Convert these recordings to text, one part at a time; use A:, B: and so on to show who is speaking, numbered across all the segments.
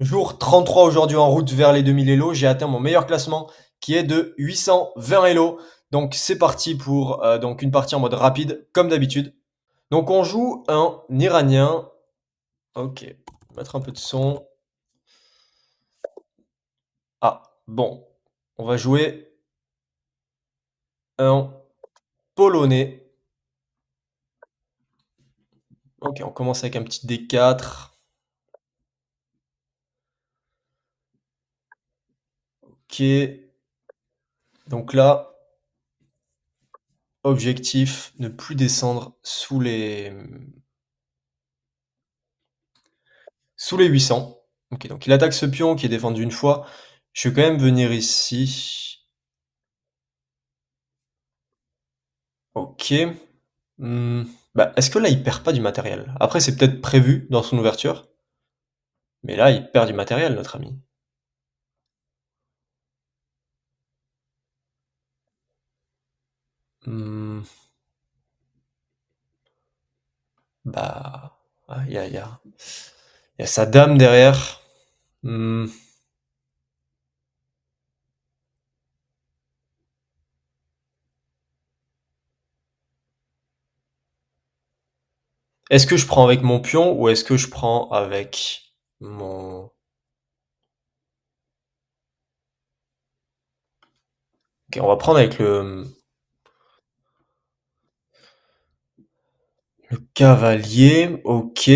A: Jour 33 aujourd'hui en route vers les 2000 Elo. J'ai atteint mon meilleur classement qui est de 820 Elo. Donc c'est parti pour donc une partie en mode rapide comme d'habitude. Donc on joue un Iranien. Ok, mettre un peu de son. Ah bon, on va jouer un Polonais. Ok, on commence avec un petit D4. Ok, donc là, objectif, ne plus descendre sous les 800. Ok, donc il attaque ce pion qui est défendu une fois. Je vais quand même venir ici. Ok. Hmm, bah, est-ce que là, il perd pas du matériel? Après, c'est peut-être prévu dans son ouverture, mais là, il perd du matériel, notre ami. Hmm, bah, ah, il y a sa dame derrière. Hmm, est-ce que je prends avec mon pion ou est-ce que je prends avec mon... Ok, on va prendre avec le cavalier. Ok.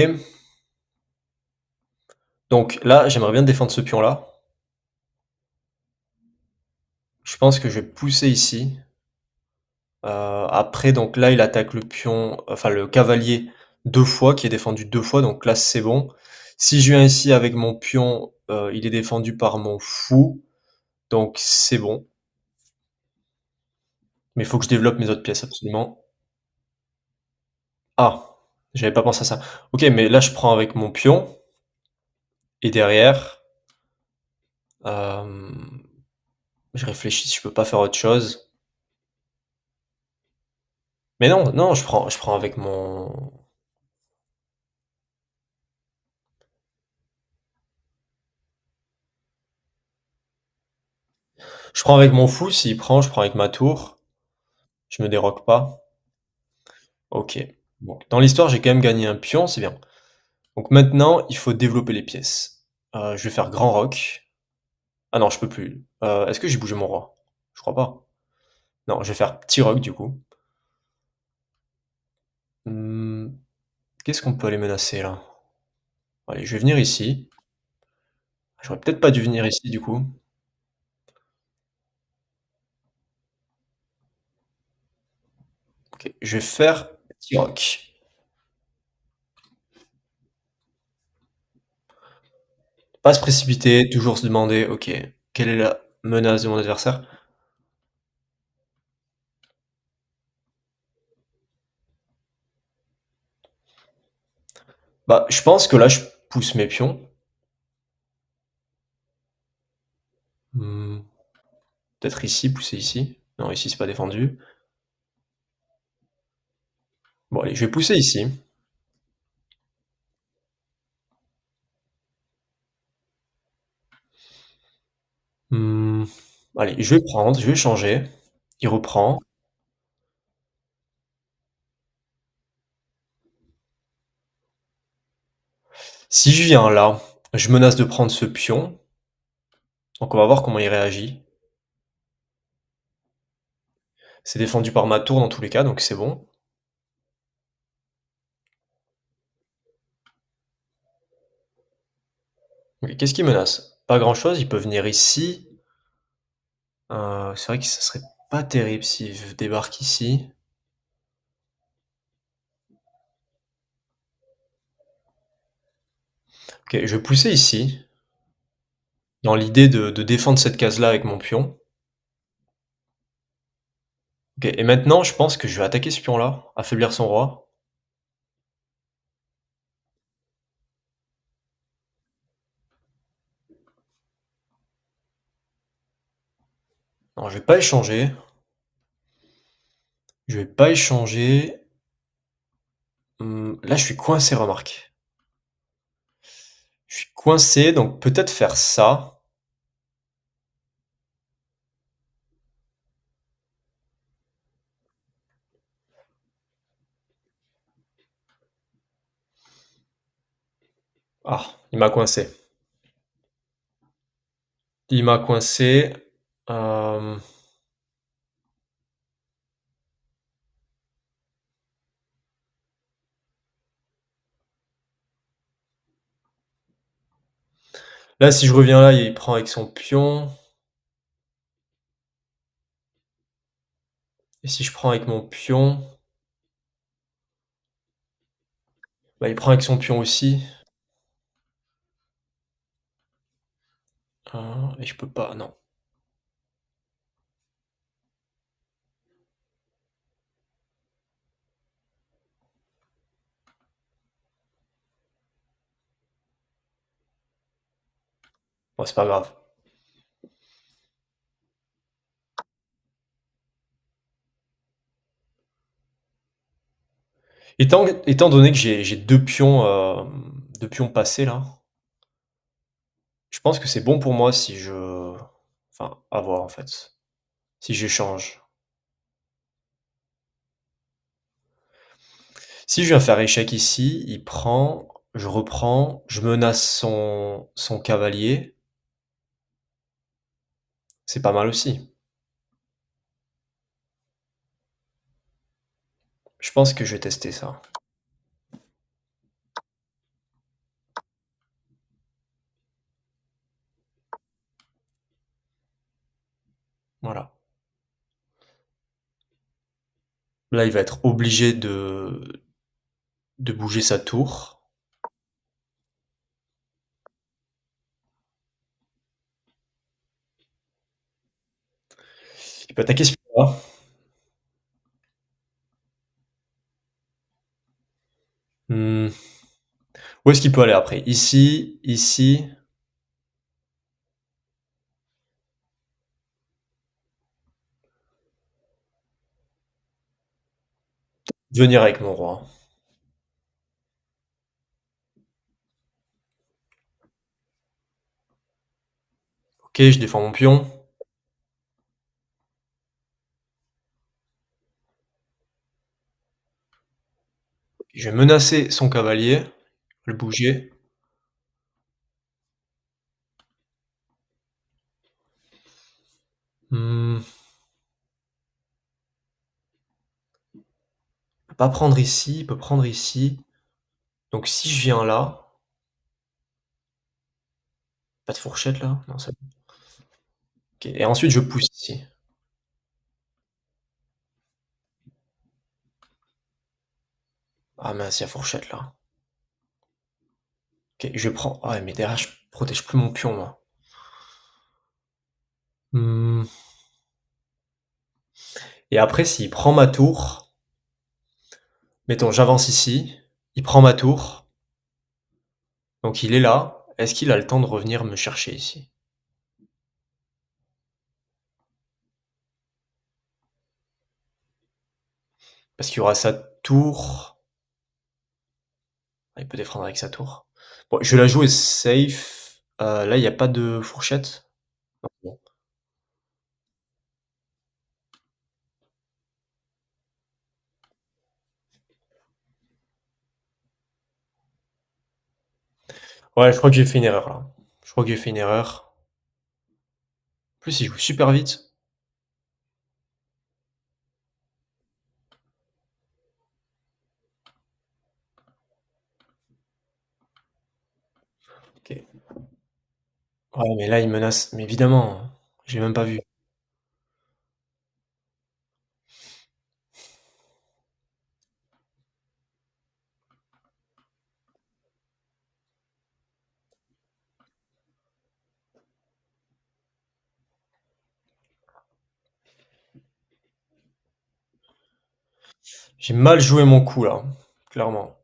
A: Donc là, j'aimerais bien défendre ce pion-là. Je pense que je vais pousser ici. Après, donc là, il attaque le pion, enfin le cavalier deux fois, qui est défendu deux fois, donc là, c'est bon. Si je viens ici avec mon pion, il est défendu par mon fou, donc c'est bon. Mais il faut que je développe mes autres pièces, absolument. Ah, j'avais pas pensé à ça. Ok, mais là, je prends avec mon pion, et derrière, euh, je réfléchis si je peux pas faire autre chose. Mais non, non, je prends avec mon... Je prends avec mon fou, s'il prend, je prends avec ma tour. Je me déroque pas. Ok. Bon, dans l'histoire, j'ai quand même gagné un pion, c'est bien. Donc maintenant, il faut développer les pièces. Je vais faire grand roc. Ah non, je peux plus. Est-ce que j'ai bougé mon roi? Je crois pas. Non, je vais faire petit roc du coup. Hmm, qu'est-ce qu'on peut aller menacer là? Allez, je vais venir ici. J'aurais peut-être pas dû venir ici du coup. Ok, je vais faire petit roc. Pas se précipiter, toujours se demander, ok, quelle est la menace de mon adversaire? Bah, je pense que là, je pousse mes pions. Hmm, peut-être ici, pousser ici. Non, ici, c'est pas défendu. Bon, allez, je vais pousser ici. Hmm, allez, je vais prendre, je vais changer. Il reprend. Si je viens là, je menace de prendre ce pion. Donc on va voir comment il réagit. C'est défendu par ma tour dans tous les cas, donc c'est bon. Ok, qu'est-ce qu'il menace? Pas grand-chose, il peut venir ici. C'est vrai que ça serait pas terrible s'il débarque ici. Ok, je vais pousser ici, dans l'idée de défendre cette case-là avec mon pion. Ok, et maintenant, je pense que je vais attaquer ce pion-là, affaiblir son roi. Non, je vais pas échanger. Je vais pas échanger. Là, je suis coincé, remarque. Je suis coincé, donc peut-être faire ça. Ah, il m'a coincé. Il m'a coincé. Hem, Là, si je reviens là, il prend avec son pion et si je prends avec mon pion, bah, il prend avec son pion aussi. Et je peux pas, non. Bon, c'est pas grave. Étant donné que j'ai 2 pions, 2 pions passés là, je pense que c'est bon pour moi si je enfin, à voir en fait, si j'échange. Si je viens faire échec ici, il prend, je reprends, je menace son cavalier, c'est pas mal aussi. Je pense que je vais tester ça. Voilà. Là, il va être obligé de bouger sa tour. Il peut attaquer celui-là. Mmh, où est-ce qu'il peut aller après? Ici, ici, venir avec mon roi. OK, je défends mon pion. Je vais menacer son cavalier, le bouger. Mmh, il peut pas prendre ici, il peut prendre ici. Donc si je viens là, pas de fourchette là? Non, c'est bon. OK et ensuite je pousse ici. Ah mince, il y a fourchette là. OK, je prends ah ouais, mais derrière je protège plus mon pion moi. Mmh et après s'il prend ma tour, mettons j'avance ici, il prend ma tour, donc il est là. Est-ce qu'il a le temps de revenir me chercher ici? Parce qu'il y aura sa tour. Ah, il peut défendre avec sa tour. Bon, je vais la jouer safe. Là, il y a pas de fourchette? Non, bon. Ouais, je crois que j'ai fait une erreur là. Je crois que j'ai fait une erreur. En plus, il joue super vite. OK. Ouais, mais là, il menace mais évidemment, j'ai même pas vu. J'ai mal joué mon coup là, clairement.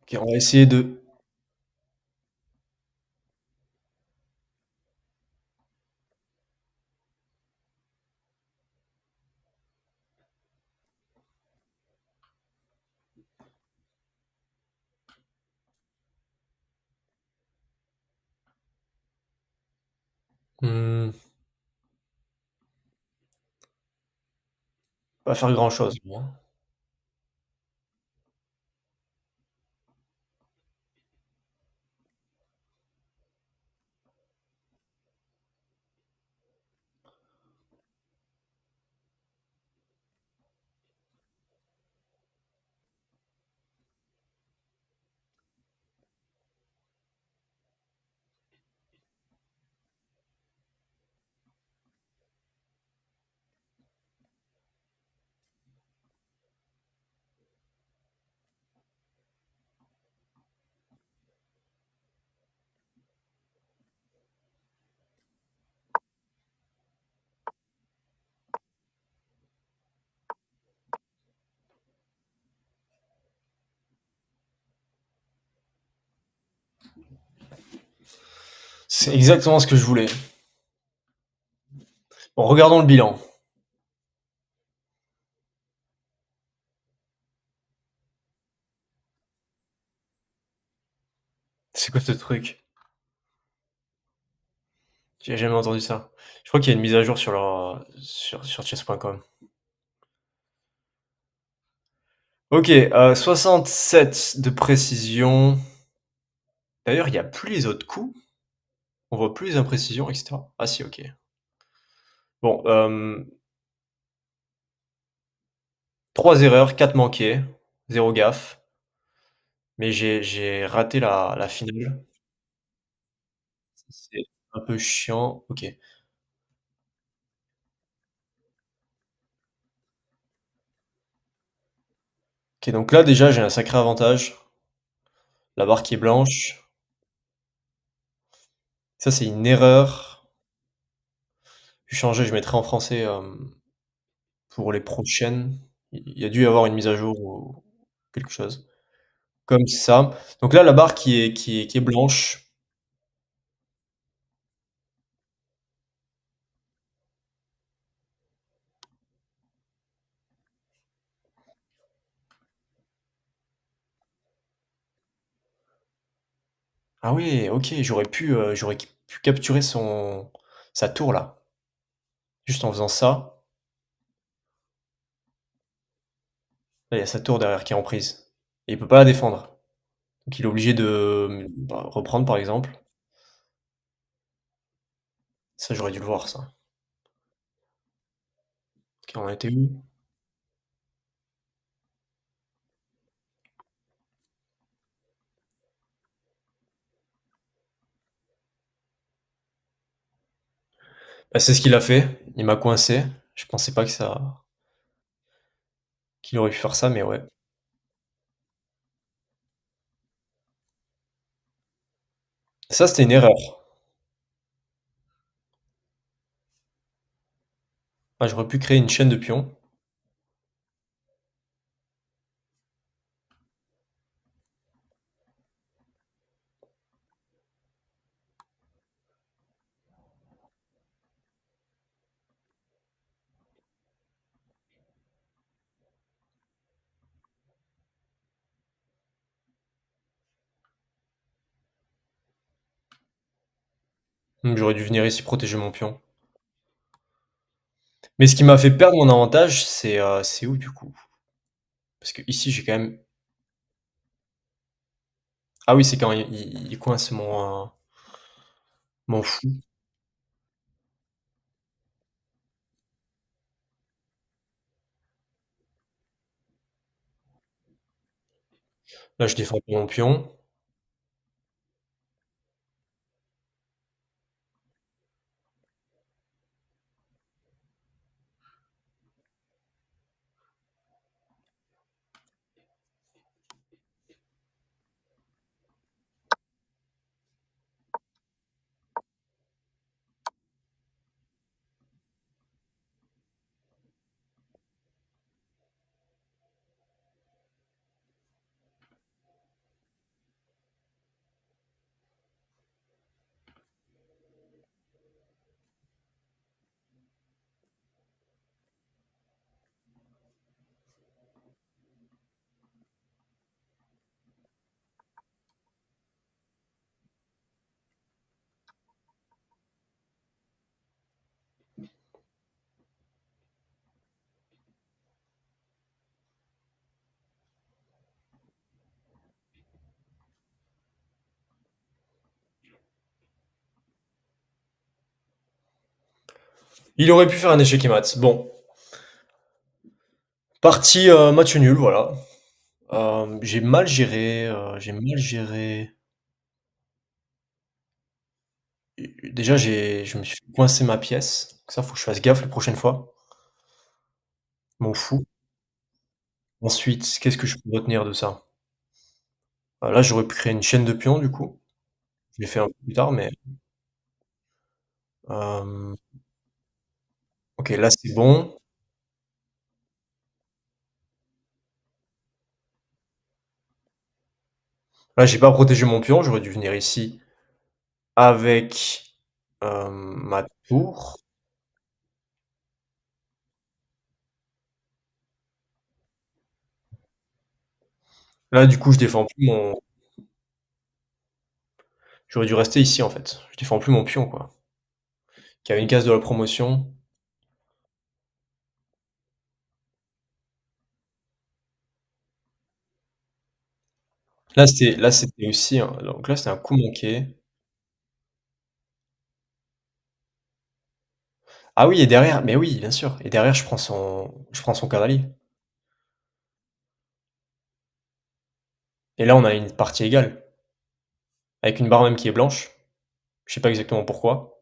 A: OK, on va essayer de Mmh, Pas faire grand-chose, moi. C'est exactement ce que je voulais. Bon, regardons le bilan. C'est quoi ce truc? J'ai jamais entendu ça. Je crois qu'il y a une mise à jour sur leur, sur chess.com. OK, 67 de précision. D'ailleurs, il y a plus les autres coups. On voit plus les imprécisions et cetera. Ah si, OK. Bon, 3 erreurs, 4 manquées, 0 gaffe, mais j'ai raté la finale. C'est un peu chiant. OK. OK, donc là, déjà, j'ai un sacré avantage. La barre qui est blanche. Ça, c'est une erreur. Je vais changer, je mettrai en français, pour les prochaines. Il y a dû y avoir une mise à jour ou quelque chose. Comme ça. Donc là, la barre qui est blanche. Ah oui, OK, j'aurais pu capturer sa tour là, juste en faisant ça. Là, il y a sa tour derrière qui est en prise et il peut pas la défendre. Donc il est obligé de, bah, reprendre par exemple. Ça, j'aurais dû le voir ça. OK, on en était où? Bah, c'est ce qu'il a fait. Il m'a coincé. Je pensais pas qu'il aurait pu faire ça, mais ouais. Ça, c'était une erreur. Ah, j'aurais pu créer une chaîne de pions. J'aurais dû venir ici protéger mon pion. Mais ce qui m'a fait perdre mon avantage, c'est où du coup? Parce que ici j'ai quand même ah oui, c'est quand il coince mon fou. Là, je défends mon pion. Il aurait pu faire un échec et mat. Bon, partie, match nul, voilà. J'ai mal géré déjà je me suis coincé ma pièce, donc ça, faut que je fasse gaffe les prochaines fois. M'en fous. Ensuite, qu'est-ce que je peux retenir de ça? Là, j'aurais pu créer une chaîne de pions, du coup. Je l'ai fait un peu plus tard, mais hem, OK, là, c'est bon. Là, j'ai pas protégé mon pion, j'aurais dû venir ici avec, ma tour. Là, du coup, je défends plus mon j'aurais dû rester ici, en fait. Je défends plus mon pion, quoi, qui a une case de la promotion. Là, c'était aussi donc là, c'était un coup manqué. Ah oui et derrière mais oui, bien sûr et derrière, je prends son cavalier et là, on a une partie égale, avec une barre même qui est blanche. Je sais pas exactement pourquoi.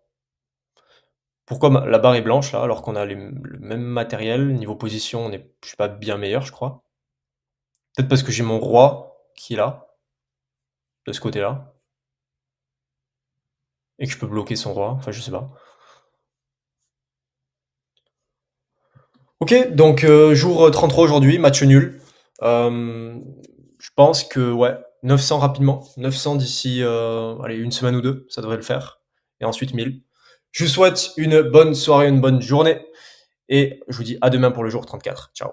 A: Pourquoi ma la barre est blanche là, alors qu'on a le même matériel, niveau position, on est je suis pas bien meilleur, je crois. Peut-être parce que j'ai mon roi qui est là, de ce côté-là et que je peux bloquer son roi, enfin, je sais pas. OK, donc jour, 33 aujourd'hui, match nul. Hem, je pense que ouais, 900 rapidement, 900 d'ici, allez 1 semaine ou 2, ça devrait le faire et ensuite 1000. Je vous souhaite une bonne soirée, une bonne journée et je vous dis à demain pour le jour 34. Ciao.